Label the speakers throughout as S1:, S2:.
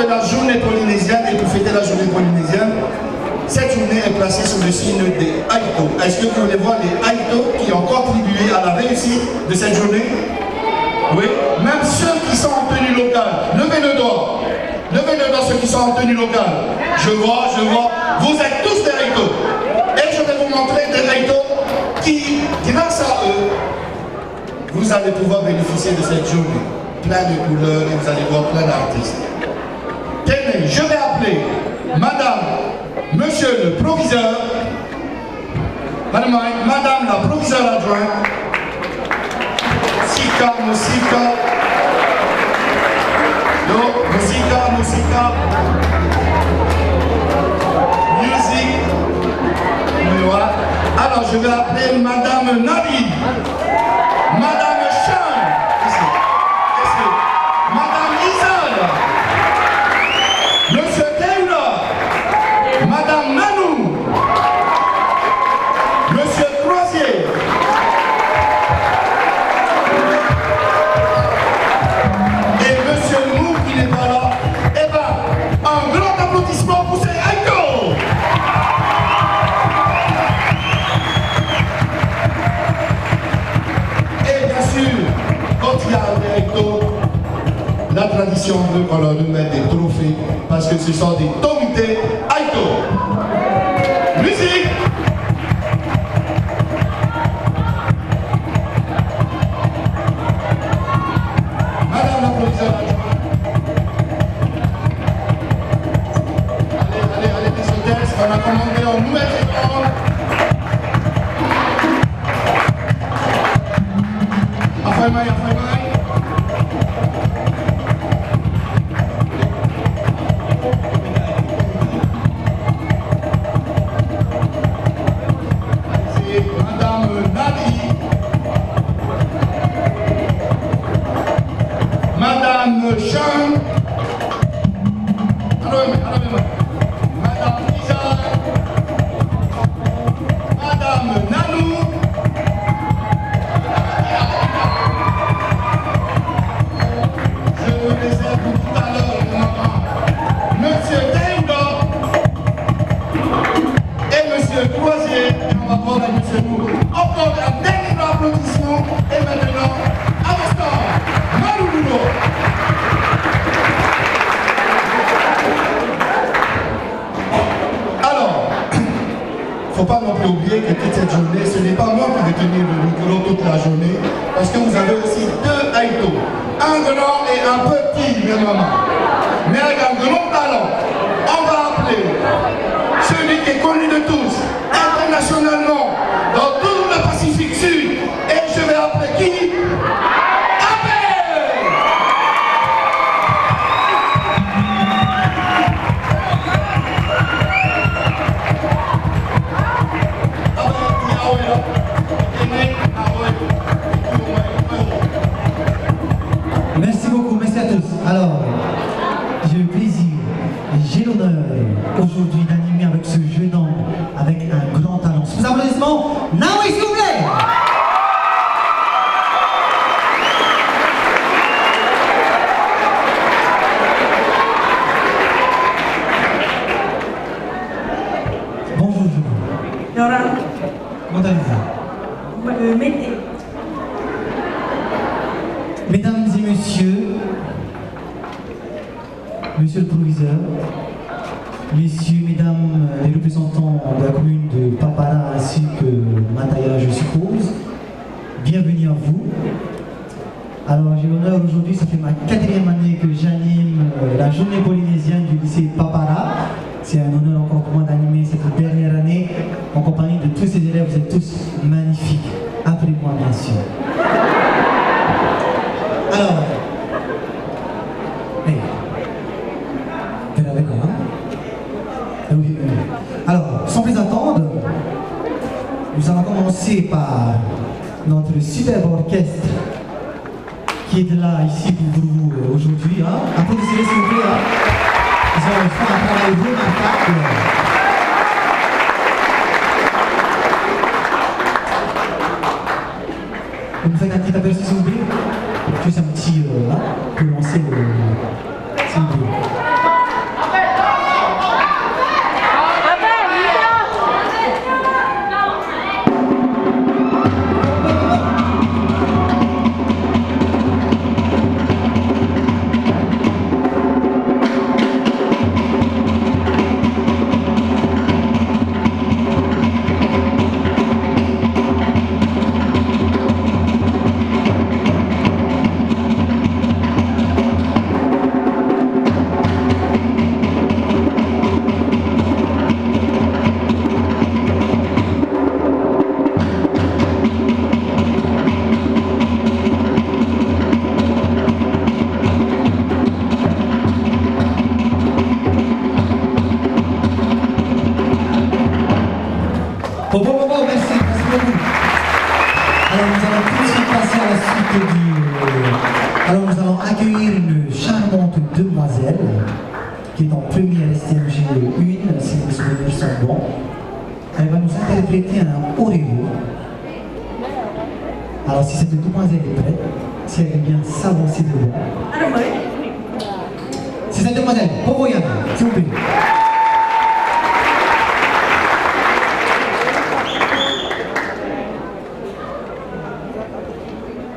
S1: de la journée polynésienne et pour fêter la journée polynésienne, cette journée est placée sous le signe des Aïto. Est-ce que vous voulez voir les Aïto qui ont contribué à la réussite de cette journée? Oui, même ceux qui sont en tenue locale, levez le doigt. Levez le doigt ceux qui sont en tenue locale. Je vois, vous êtes tous des Aïto. Et je vais vous montrer des Aïto qui, grâce à eux, vous allez pouvoir bénéficier de cette journée. Plein de couleurs et vous allez voir plein d'artistes. Tenez, je vais appeler Madame, Monsieur le proviseur, Madame la proviseure adjointe, Sika, Mosika, Yo, Mosika, Music, voilà. Alors je vais appeler Madame Nabi, Madame Chan, ici. Madame Isole, Monsieur Taylor, Madame Nanou, Monsieur Croisier, et Monsieur Mou qui n'est pas là. Eh bien, un grand applaudissement pour ces Aïto. Et bien sûr, quand il y a un Aïto, la tradition veut qu'on leur remette des trophées parce que ce sont des comités Aïto. Musique. Madame la proviseure adjointe. Allez, les hôtesses, on a commandé en nouvelle école. Affaire-maille. Madame Chan, Madame Isa, Madame Nanou, je me réserve pour tout à l'heure, Monsieur Taylor et Monsieur Croisier, et on va voir avec Monsieur Mou. Encore un dernier applaudissement et maintenant, à l'instant, Malouloulo. Il ne faut pas non plus oublier que toute cette journée, ce n'est pas moi qui vais tenir le micro toute la journée, parce que vous avez aussi deux Aïto, un grand et un petit, mes mamans, mais avec un grand talent. On va appeler celui qui est connu de tous, internationalement, dans tout le Pacifique Sud, et je vais appeler qui?
S2: Merci beaucoup, merci à tous. Alors, j'ai le plaisir et j'ai l'honneur aujourd'hui d'animer avec ce jeune homme avec un grand talent. Sous vos applaudissements, Naoui, s'il vous plaît. Bonjour.
S3: Laura.
S2: Comment allez-vous? Mesdames et messieurs, monsieur le proviseur, messieurs, mesdames les représentants de la commune de Papara ainsi que Mataya, je suppose, bienvenue à vous. Alors j'ai l'honneur aujourd'hui, ça fait ma 4e année que j'anime la journée polynésienne du lycée Papara. C'est un honneur encore pour moi d'animer cette dernière année en compagnie de tous ces élèves, vous êtes tous magnifiques. Appelez-moi bien sûr. Alors, alors, sans plus attendre, nous allons commencer par notre superbe orchestre qui est là ici pour vous aujourd'hui. Hein. Applaudissez-les s'il vous plaît. Hein. Ils ont fait un travail remarquable. Vous me faites un petit aperçu s'il vous plaît. Juste un petit pour lancer le s'il vous plaît. qui est en première STMG 1, si mes souvenirs sont bons. Elle va nous interpréter un Oreo. Alors si cette demoiselle est prête, si elle est bien s'avancer devant. C'est cette demoiselle, Popoyana, s'il vous plaît.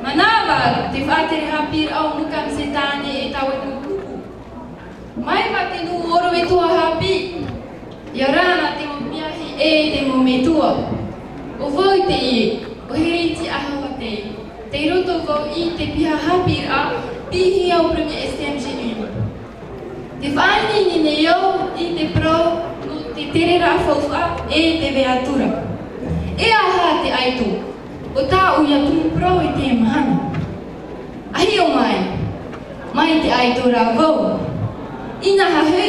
S3: Manaba, te whātere hapir au mukam se tāne e tau e kukupu. Mai whate nu oro e tua hapi. Ia rāna te mo miahi e te mo me tua. O voi te ie, o heriti ahawa te. Te roto vau I te piha hapir a pihi au premier STMG 1. Te whaini ni ne iau I te pro no te tere rāwhauwha e te veatura. E aha te aitu. O tā uia tunu pro I te mahana. Ahi o mai te aitu rā vau. Ina hahe,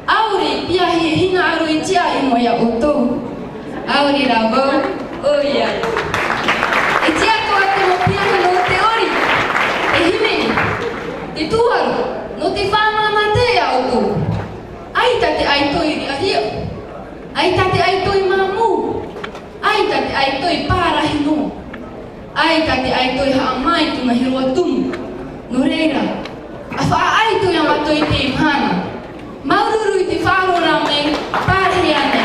S3: aure piahi e hina aro I tia I moia o tō. Aure rā vau, o ia. E tia koa te mo piahi no te ori. E himeni, te tuaru, no te whamama te au tō. Aita te aitu I riahia. Aita te aitu I mamu. Aita te aitu I pārahi no. Aita te aitu I haa mai tuna hiroa tumu. No reira, a wha aitu I amato I te imhana. Maururu I te whārora mei, pārahi ane.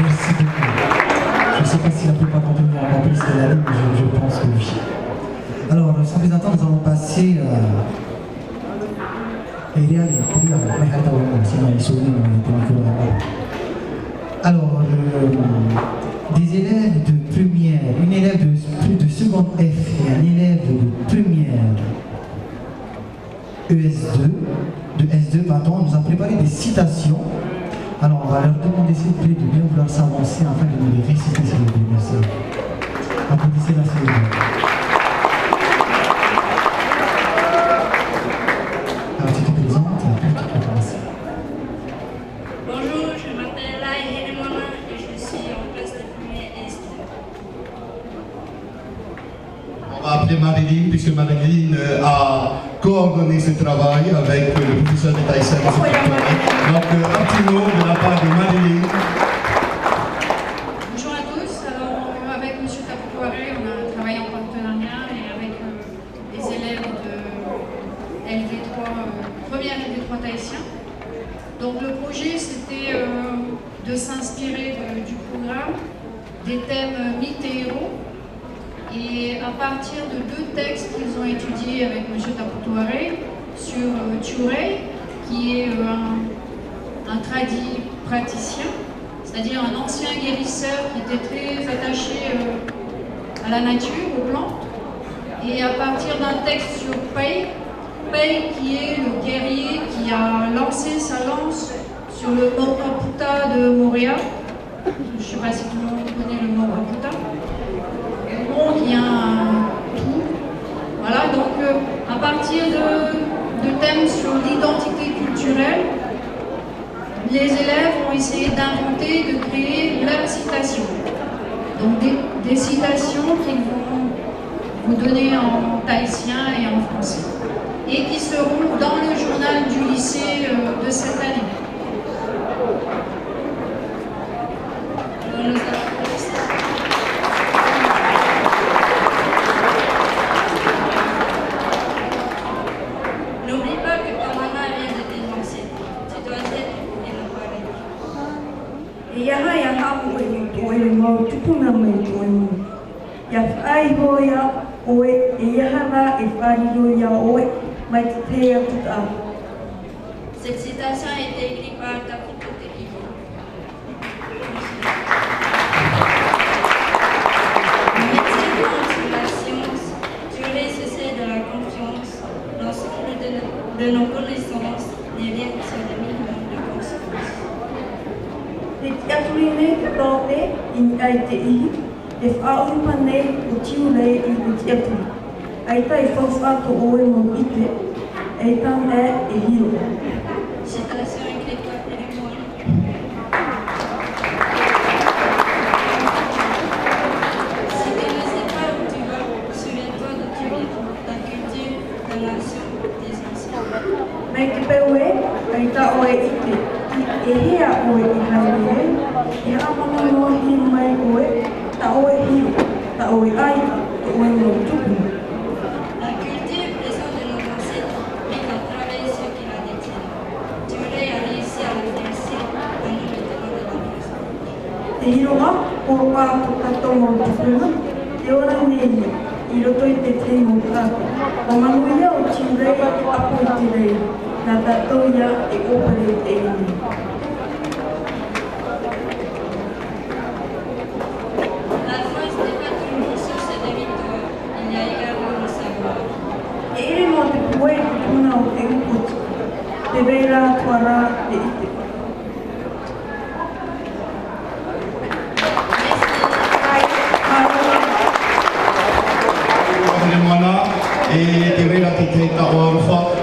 S2: Merci beaucoup. Je ne sais pas si la plupart d'entre vous ont compris ce qu'elle a dit, mais je pense que oui. Alors, sans plus attendre, nous allons passer alors, des élèves de première, une élève de seconde F et un élève de première de S2, pardon, nous a préparé des citations. Alors, on va leur demander s'il vous plaît de bien vouloir s'avancer afin de nous les réciter, s'il vous plaît. Merci. Applaudissez-la, s'il vous plaît. Alors, tu te présentes et après tu peux commencer.
S3: Bonjour, je m'appelle Lai Heremona et je suis en classe de première Est.
S1: On va appeler Marilyn, puisque Marilyn a coordonné ce travail avec le professeur de Taïsen. Donc, un petit mot de la part de Marilyn.
S3: Bonjour à tous. Alors, avec M. Tapouaré, on a travaillé en partenariat et avec les élèves de LV3, première LV3 tahitien. Donc, le projet, c'était de s'inspirer du programme, des thèmes mythes et héros. Et à partir de deux textes qu'ils ont étudiés avec M. Tapouaré sur Touré, qui est un tradit praticien, c'est-à-dire un ancien guérisseur qui était très attaché à la nature, aux plantes. Et à partir d'un texte sur Pei qui est le guerrier qui a lancé sa lance sur le mont Maputa de Moréa. Je ne sais pas si tout le monde connaît le mont Maputa. Le mont qui a un trou. Voilà, donc à partir de thèmes sur l'identité culturelle, les élèves ont essayé d'inventer, de créer leurs citations. Donc des citations qu'ils vont vous donner en tahitien et en français. Et qui seront dans le journal du lycée de cette année. N'oublie pas que ta maman vient de t'énoncer. Tu dois être et ne pas rire.
S4: E aha ia hapu e ni to e mau tupuna mai to e mau. Ia whai hoia oe e aha rā e whāriro ia oe mai te tea puta.
S3: Cette citation a été écrite par Taputo Tekiho. Le métier sur la science, Touré cessait de la confiance, l'ensemble de nos connaissances n'est rien sur les minimums de conséquences.
S4: Te tiaturi nei te tōte I ai te ihi, te whaorupa nei o tiu rei I te tiaturi. Ai tai whawhako oe mo ite, e tam e hiro.
S3: Citation écrite par Téléphone. Si tu ne sais pas où tu vas, souviens-toi de
S4: Ai te pewe, ai ta oe ite. E hea oe I haere, e amana noa hi mai oe, ta oe hi, ta oe ai, ta oe no tupu.
S5: La culture est celle de nos ancêtres, mais qu'en travaille ceux qui la détiennent. Ture a réussi à la faire sienne en nous maintenant de la présent.
S4: Te hironga, o wātu kato mo tupuna, te ora nene, I roto I te te mo tāku. O manuia o tirei apo I tirei, nā tātou ia e opere te ene.
S5: La France n'est pas toujours source de victoire, il y a également le savoir.
S4: E ere mo te pue I tuna o te uputi, te veira tuara te ite.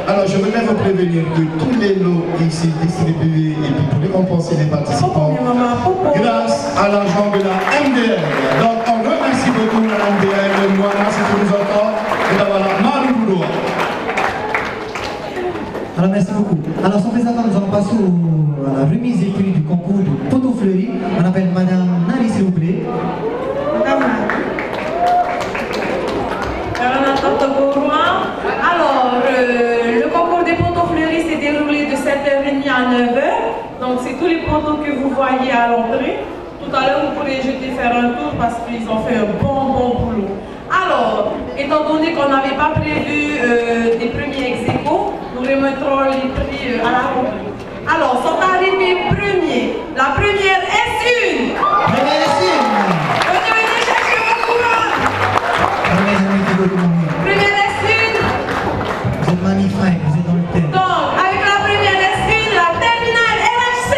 S1: Alors, je voudrais vous prévenir que tous les lots ici distribués et puis pour récompenser les participants, grâce à l'argent de la MDL. Donc, on remercie beaucoup la MDL, Moana, si tu nous entends, et d'avoir la Marie.
S2: Alors merci beaucoup. Alors sans plus attendre, nous allons passer à la remise des prix du concours de poteau fleuri. On appelle Madame Nali, s'il vous plaît.
S6: Alors, le concours des poteaux fleuris s'est déroulé de 7h30 à 9h. Donc, c'est tous les poteaux que vous voyez à l'entrée. Tout à l'heure, vous pourrez jeter faire un tour parce qu'ils ont fait un bon boulot. Alors, étant donné qu'on n'avait pas prévu des premiers ex-aequo, nous remettrons les prix à la rubrique. Alors, sont arrivés premiers. La première est une.
S2: Première est une.
S6: Venez chercher vos couronnes. Première est une.
S2: Vous êtes magnifique, vous êtes dans le thème.
S6: Donc, avec la première est une, la terminale LHC.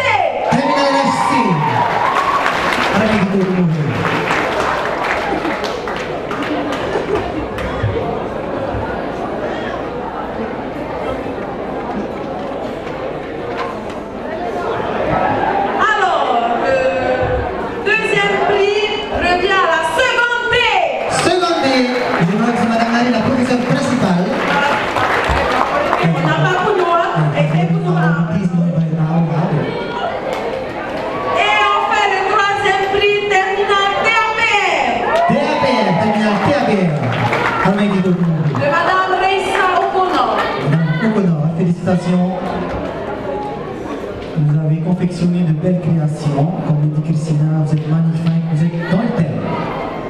S2: Terminal LHC. Félicitations. Vous avez confectionné de belles créations. Comme le dit Christina, vous êtes magnifique, vous êtes dans le thème.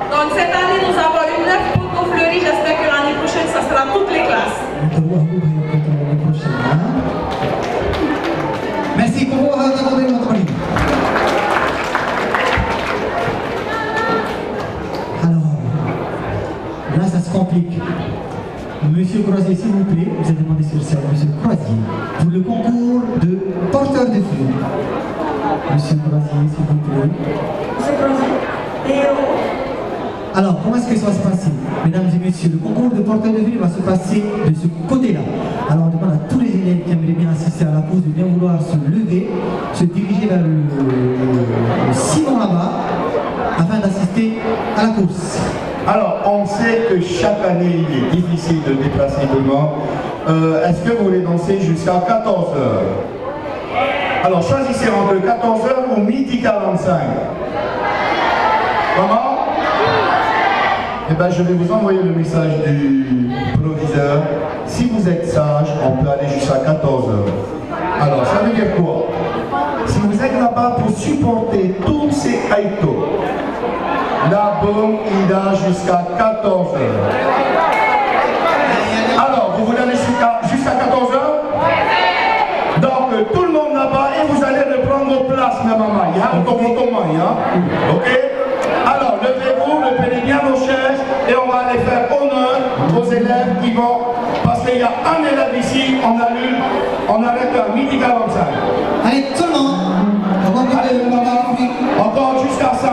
S6: Donc cette année, nous avons eu 9 poteaux fleuris. J'espère que l'année prochaine, ça sera toutes les classes.
S2: L'année prochaine. Merci pour votre livre. Alors, là, ça se complique. Monsieur Croisier, s'il vous plaît, vous êtes demandé sur scène, Monsieur Croisier, pour le concours de porteur de flûte. Monsieur Croisier, s'il vous plaît.
S4: Monsieur Croisier, Théo.
S2: Alors, comment est-ce que ça va se passer? Mesdames et messieurs, le concours de porteur de flûte va se passer de ce côté-là. Alors, on demande à tous les élèves qui aimeraient bien assister à la course de bien vouloir se lever, se diriger vers le ciment là-bas, afin d'assister à la course.
S1: Alors, on sait que chaque année, il est difficile de déplacer demain. Est-ce que vous voulez danser jusqu'à 14h? Alors, choisissez entre 14h ou midi 45. Comment? Eh bien, je vais vous envoyer le message du proviseur. Si vous êtes sage, on peut aller jusqu'à 14h. Alors, ça veut dire quoi? Si vous êtes là-bas pour supporter tous ces haïtos, la bombe, il a jusqu'à 14h. Alors, vous voulez aller jusqu'à 14h? Donc, tout le monde là-bas et vous allez reprendre vos places, ma maman. Il y a un ok? Alors, levez-vous, reprenez bien vos chaises et on va aller faire honneur aux élèves qui vont. Parce qu'il y a un élève ici, on arrête à midi 45.
S2: Allez, tout le monde.
S1: Allez, encore jusqu'à 5.